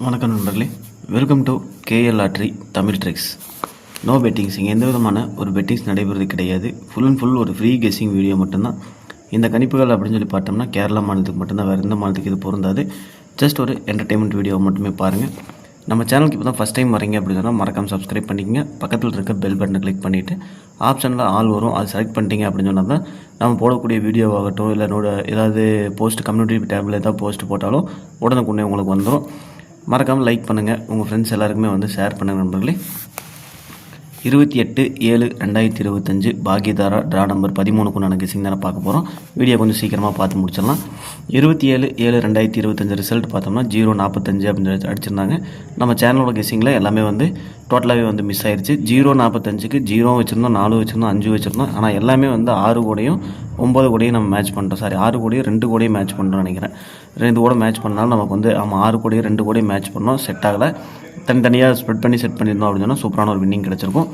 வணக்கம் நண்பர்களே, welcome to KL lottery Tamil tricks. No bettings. இங்கே எந்த விதமான ஒரு பெட்டிங்ஸ் நடைபெறுவது கிடையாது. ஃபுல் அண்ட் ஃபுல் ஒரு ஃப்ரீ கெஸ்ஸிங் வீடியோ மட்டும்தான். இந்த கணிப்புகள் அப்படின்னு சொல்லி பார்த்தோம்னா கேரளா மாநிலத்துக்கு மட்டும்தான், வேறு எந்த மாநிலத்துக்கு இது பொருந்தாது. ஜஸ்ட் ஒரு என்டர்டெயின்மெண்ட் வீடியோவை மட்டுமே பாருங்கள். நம்ம சேனலுக்கு இப்போ தான் ஃபஸ்ட் டைம் வரீங்க அப்படின்னு சொன்னால் மறக்காமல் சப்ஸ்கிரைப் பண்ணிக்கங்க. பக்கத்தில் இருக்க பெல் பட்டனை கிளிக் பண்ணிவிட்டு ஆப்ஷனில் ஆல் வரும், அது செலக்ட் பண்ணிட்டீங்க அப்படின்னு சொன்னால் தான் நம்ம போடக்கூடிய வீடியோவாகட்டும் இல்லை ஏதாவது போஸ்ட் கம்யூனிட்டி டேபில் ஏதாவது போஸ்ட் போட்டாலும் உடனுக்குடனே உங்களுக்கு வந்துடும். மறக்காமல் லைக் பண்ணுங்கள், உங்கள் ஃப்ரெண்ட்ஸ் எல்லாருக்குமே வந்து ஷேர் பண்ணுங்கள் நண்பர்களே. 28/7/2025 பாகியதாரா ட்ரா நம்பர் 13க்குண்டான கெஸிங் தானே பார்க்க போகிறோம். வீடியோ கொஞ்சம் சீக்கிரமாக பார்த்து முடிச்சிடலாம். 27/7/2025 ரிசல்ட் பார்த்தோம்னா 045 அப்படின்னு அடிச்சிருந்தாங்க. நம்ம சேனலோட கெஸிங்கில் எல்லாமே வந்து டோட்டலாகவே வந்து மிஸ் ஆயிடுச்சு. 045க்கு 0 வச்சுருந்தோம், 4 வச்சுருந்தோம், 5 வச்சுருந்தோம். ஆனால் எல்லாமே வந்து 6 கோடையும் 9 கோடையும் நம்ம மேட்ச் பண்ணுறோம். 6 கோடையும் 2 கோடையும் மேட்ச் பண்ணுறோம்னு நினைக்கிறேன். 2 கூட மேட்ச் பண்ணாலும் நமக்கு வந்து 6 கோடையும் 2 கோடையும் மேட்ச் பண்ணோம், செட் ஆகலை. தனித்தனியாக ஸ்ப்ரெட் பண்ணி செட் பண்ணியிருந்தோம் அப்படின்னு சொன்னால் சூப்பரான ஒரு வின்னிங் கிடச்சிருக்கும்.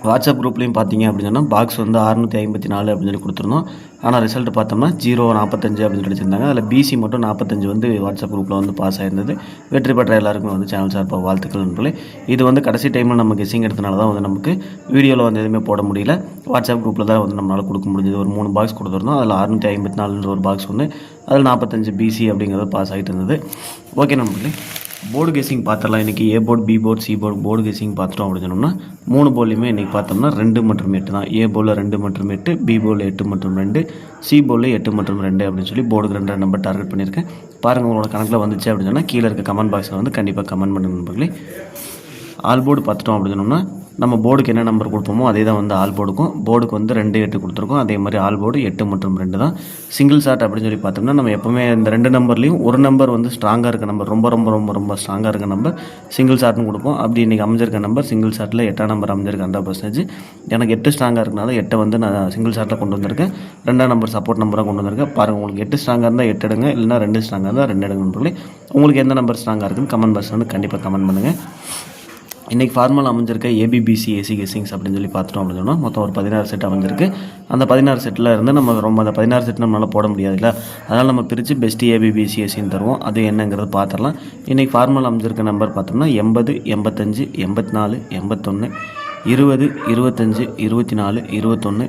வாட்ஸ்அப் குரூப்லேயும் பார்த்தீங்க அப்படின்னு சொன்னால் பாக்ஸ் வந்து 654 அப்படின்னு சொல்லி கொடுத்துருந்தோம். ஆனால் ரிசல்ட் பார்த்தோம்னா 045 அப்படின்னு கிடைச்சிருந்தாங்க. அதில் பிசி மட்டும் 45 வந்து வாட்ஸ்அப் குரூப்பில் வந்து பாஸ் ஆயிருந்தது. வெற்றி பெற்ற எல்லாருக்குமே வந்து சேனல் சார்பாக வாழ்த்துக்கள் நண்பர்களே. இது வந்து கடைசி டைமில் நம்ம கெஸிங் எடுத்தனால தான் வந்து நமக்கு வீடியோவில் வந்து எதுவுமே போட முடியல. வாட்ஸ்அப் குரூப்பில் தான் வந்து நம்மளால் கொடுக்க முடிஞ்சது. ஒரு 3 பாக்ஸ் கொடுத்துருந்தோம். அதில் 654 ஒரு பாக்ஸ் வந்து அதில் 45 பிசி அப்படிங்கிறது பாஸ் ஆகிட்டு இருந்தது. ஓகே நண்பர்களே, போர்டு கெஸிங் பார்த்துடலாம். இன்றைக்கி A board, B board, C board guessing பார்த்துட்டோம் அப்படின்னு சொன்னோம்னா 3 போர்ட்லையுமே இன்றைக்கி பார்த்தோம்னா 2 மற்றும் 8 தான். ஏ போர்டில் 2 மற்றும் 8, பி போர்டில் 8 மற்றும் 2, சி போர்டில் 8 மற்றும் 2 அப்படின்னு சொல்லி போர்டுக்கு 2 நம்பர் டார்கெட் பண்ணியிருக்கேன். பாருங்கள், உங்களோட கணக்கில் வந்துச்சு அப்படின்னு சொன்னால் கீழே இருக்க கமெண்ட் பாக்ஸில் வந்து கண்டிப்பாக கமெண்ட் பண்ணுங்க நண்பர்களே. ஆல் போர்டு பார்த்துட்டோம் அப்படின்னு சொன்னோம்னா நம்ம போர்டுக்கு என்ன நம்பர் கொடுப்போமோ அதே தான் வந்து ஆல் போர்டுக்கும். போர்டுக்கு வந்து 2, 8 கொடுத்துருக்கோம். அதே மாதிரி ஆல் போர்டு 8 மற்றும் 2 தான். சிங்கிள் ஷாட் அப்படின்னு சொல்லி பார்த்தோம்னா நம்ம எப்போவுமே இந்த 2 நம்பர்லேயும் ஒரு நம்பர் வந்து ஸ்ட்ராங்காக இருக்க நம்பர், ரொம்ப ரொம்ப ரொம்ப ரொம்ப ஸ்ட்ராங்காக இருக்க நம்பர் சிங்கிள் ஷாட்னு கொடுப்போம். அப்படி இன்றைக்கி அமைஞ்சிருக்க நம்பர் சிங்கிள் ஷாட்டில் 8ஆம் நம்பர் அமைஞ்சிருக்கு 100%. எனக்கு 8 ஸ்ட்ராங்காக இருக்கனால 8 வந்து நான் சிங்கிள் ஷாட்டில் கொண்டு வந்திருக்கேன். 2ஆம் நம்பர் சப்போர்ட் நம்பராக கொண்டு வந்திருக்கேன். பாருங்கள், உங்களுக்கு 8 ஸ்ட்ராங்காக இருந்தால் 8 எடுங்க, இல்லைனா 2 ஸ்ட்ராங்காக இருந்தால் 2 எடுங்க நண்பர்களே. உங்களுக்கு எந்த நம்பர் ஸ்ட்ராங்காக இருக்குன்னு கமெண்ட் பாக்ஸ் வந்து கண்டிப்பாக கமெண்ட் பண்ணுங்கள். இன்றைக்கி ஃபார்மல் அமைஞ்சிருக்க ஏபிபிசி ஏசி கெஸிங்ஸ் அப்படின்னு சொல்லி பார்த்துட்டோம் அப்படின்னு சொன்னால் மொத்தம் ஒரு 16 செட் அமைஞ்சிருக்கு. அந்த 16 செட்டில் இருந்து நம்ம அந்த 16 செட் நம்மளால் போட முடியாது இல்லை, அதனால் நம்ம பிரித்து பெஸ்ட்டு ஏபிபிசி ஏசின்னு தருவோம். அது என்னங்கிறது பார்த்துடலாம். இன்றைக்கி ஃபார்மல் அமைஞ்சிருக்க நம்பர் பார்த்தோம்னா 80, 85, 84, 81, 20, 25, 24, 21,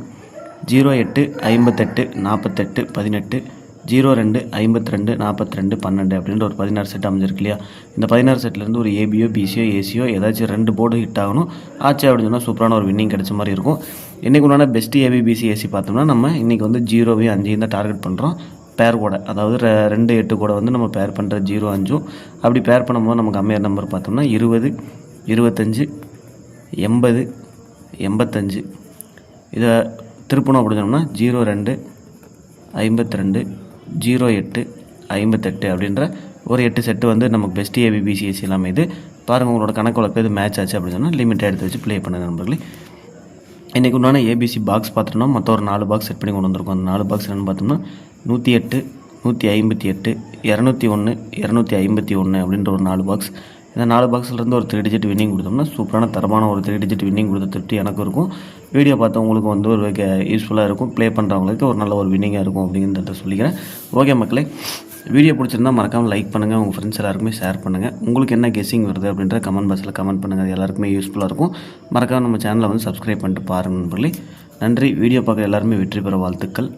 08, 58, 48, 18, 02, 52, 42, 12 அப்படின்ற ஒரு 16 செட் அமைஞ்சிருக்கு இல்லையா. இந்த 16 செட்லேருந்து ஒரு ஏபியோ, பிசியோ, ஏசியோ ஏதாச்சும் 2 போர்டு ஹிட் ஆகணும். ஆச்சு அப்படின்னு சொன்னால் சூப்பரான ஒரு வின்னிங் கிடைச்ச மாதிரி இருக்கும். இன்றைக்கு உண்டான பெஸ்ட்டு ஏபிபிசி ஏசி பார்த்தோம்னா நம்ம இன்றைக்கி வந்து 0, 5 தான் டார்கெட் பண்ணுறோம். பேர் கூட, அதாவது 2, 8 கூட வந்து நம்ம பேர் பண்ணுற 0, 5 அப்படி பேர் பண்ணும்போது நமக்கு அமையர் நம்பர் பார்த்தோம்னா 20, 25, 80, 85. இதை திருப்பணும் அப்படின்னு சொன்னோம்னா 02, 52, 08, 58 அப்படின்ற ஒரு 8 செட்டு வந்து நமக்கு பெஸ்ட் ஏபிபிசிஎஸ் எல்லாமே. இது பாருங்கள், உங்களோட கணக்கு வழக்கு இது மேட்ச் ஆச்சு அப்படின்னு சொன்னால் லிமிட்டை எடுத்து வச்சு ப்ளே பண்ணுங்கள் நண்பர்களே. இன்றைக்கி உண்டான ஏபிசி பாக்ஸ் பார்த்துட்டோம்னா மொத்தம் ஒரு 4 பாக்ஸ் செட் பண்ணி கொண்டு வந்திருக்கோம். அந்த 4 பாக்ஸ் என்னென்னு பார்த்தோம்னா 108, 158, 201, 251 அப்படின்ற ஒரு 4 பாக்ஸ். இந்த 4 பாக்ஸ்லேருந்து ஒரு 3 டிஜிட் வின்னிங் கொடுத்தோம்னா சூப்பரான தரமான ஒரு 3 டிஜிட் வின்னிங் கொடுத்த திருப்தி எனக்கு இருக்கும். வீடியோ பார்த்து உங்களுக்கு வந்து ஒரு யூஸ்ஃபுல்லாக இருக்கும், ப்ளே பண்ணுறவங்களுக்கு ஒரு நல்ல ஒரு வின்னிங்காக இருக்கும் அப்படிங்கிறத சொல்லிக்கிறேன். ஓகே மக்களே, வீடியோ பிடிச்சிருந்தா மறக்காமல் லைக் பண்ணுங்கள், உங்கள் ஃப்ரெண்ட்ஸ் எல்லாருக்குமே ஷேர் பண்ணுங்கள். உங்களுக்கு என்ன கெஸிங் வருது அப்படின்ற கமெண்ட் பாக்ஸில் கமெண்ட் பண்ணுங்கள். அது எல்லாருக்குமே யூஸ்ஃபுல்லாக இருக்கும். மறக்காமல் நம்ம சேனலை வந்து சப்ஸ்கிரைப் பண்ணிட்டு பாருங்கள் நண்பர்களே. நன்றி. வீடியோ பார்க்க எல்லாருமே வெற்றி பெற வாழ்த்துக்கள்.